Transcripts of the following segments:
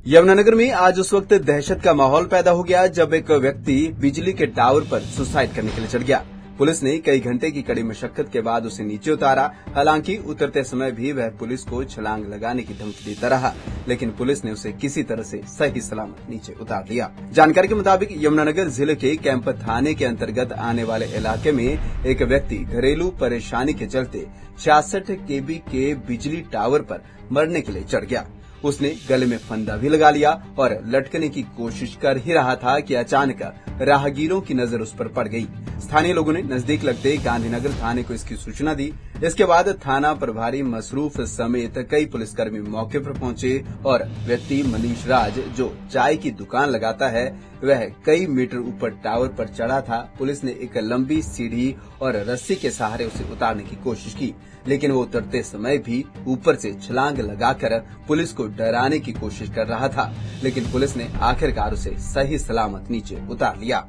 यमुनानगर में आज उस वक्त दहशत का माहौल पैदा हो गया जब एक व्यक्ति बिजली के टावर पर सुसाइड करने के लिए चढ़ गया। पुलिस ने कई घंटे की कड़ी मशक्कत के बाद उसे नीचे उतारा। हालांकि उतरते समय भी वह पुलिस को छलांग लगाने की धमकी देता रहा, लेकिन पुलिस ने उसे किसी तरह से सही सलामत नीचे उतार लिया। जानकारी के मुताबिक यमुनानगर जिले के कैंप थाने के अंतर्गत आने वाले इलाके में एक व्यक्ति घरेलू परेशानी के चलते 66 केबी के बिजली टावर पर मरने के लिए चढ़ गया। उसने गले में फंदा भी लगा लिया और लटकने की कोशिश कर ही रहा था कि अचानक राहगीरों की नजर उस पर पड़ गई। स्थानीय लोगों ने नजदीक लगते गांधीनगर थाने को इसकी सूचना दी। इसके बाद थाना प्रभारी मसरूफ समेत कई पुलिसकर्मी मौके पर पहुंचे और व्यक्ति मनीष राज, जो चाय की दुकान लगाता है, वह कई मीटर ऊपर टावर पर चढ़ा था। पुलिस ने एक लंबी सीढ़ी और रस्सी के सहारे उसे उतारने की कोशिश की, लेकिन वो उतरते समय भी ऊपर से छलांग लगाकर पुलिस को डराने की कोशिश कर रहा था, लेकिन पुलिस ने आखिरकार उसे सही सलामत नीचे उतार लिया।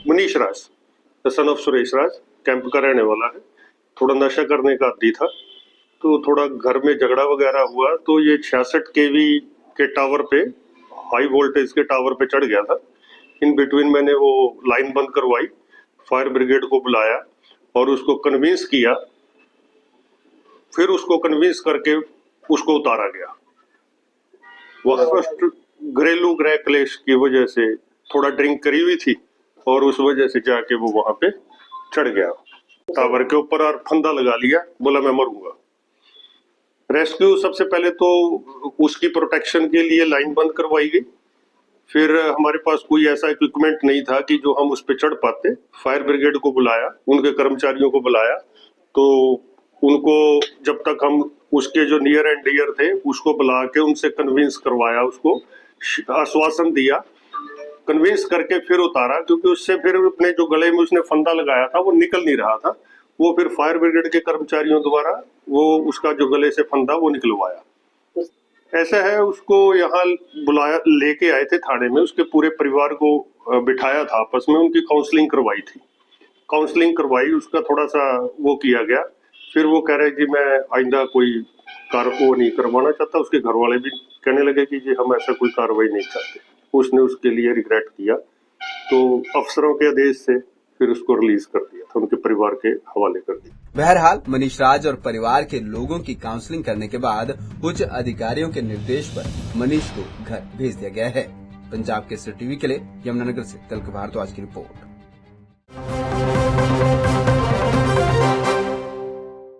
Manish Raj, son of Suresh Raj, camp का रहने वाला है। थोड़ा नशा करने का आदी था, तो थोड़ा घर में झगड़ा वगैरह हुआ, तो ये 66 केवी के टावर पे, हाई वोल्टेज के टावर पे चढ़ गया था। इन बिटवीन मैंने वो लाइन बंद करवाई, फायर ब्रिगेड को बुलाया और उसको कन्विंस किया। फिर उसको कन्विंस करके उसको उतारा गया। वह फर्स्ट घरेलू गृह क्लेश की वजह से थोड़ा ड्रिंक करी हुई थी और उस वजह से जाके वो वहां पे चढ़ गया टावर के ऊपर और फंदा लगा लिया, बोला मैं मरूंगा। रेस्क्यू सबसे पहले तो उसकी प्रोटेक्शन के लिए लाइन बंद करवाई गई। फिर हमारे पास कोई ऐसा इक्विपमेंट नहीं था कि जो हम उस पर चढ़ पाते। फायर ब्रिगेड को बुलाया, उनके कर्मचारियों को बुलाया, तो उनको जब तक हम उसके जो नियर एंड डियर थे उसको बुला के उनसे कन्विंस करवाया, उसको आश्वासन दिया, कन्विंस करके फिर उतारा, क्योंकि उससे फिर अपने जो गले में उसने फंदा लगाया था वो निकल नहीं रहा था। वो फिर फायर ब्रिगेड के कर्मचारियों द्वारा वो उसका जो गले से फंदा वो निकलवाया। ऐसा है, उसको यहाँ बुलाया, लेके आए थे थाने में, उसके पूरे परिवार को बिठाया था आपस में, उनकी काउंसलिंग करवाई थी। काउंसलिंग करवाई, उसका थोड़ा सा वो किया गया। फिर वो कह रहे कि मैं आइंदा कोई कार्रवाई नहीं करवाना चाहता। उसके घर वाले भी कहने लगे कि जी हम ऐसा कोई कार्रवाई नहीं चाहते। उसने उसके लिए रिग्रेट किया, तो अफसरों के आदेश से फिर उसको रिलीज कर दिया था, उनके परिवार के हवाले कर दिया। बहरहाल मनीष राज और परिवार के लोगों की काउंसलिंग करने के बाद उच्च अधिकारियों के निर्देश पर मनीष को घर भेज दिया गया है। पंजाब केसरी टीवी के लिए यमुनानगर से तिलक भारद्वाज की रिपोर्ट।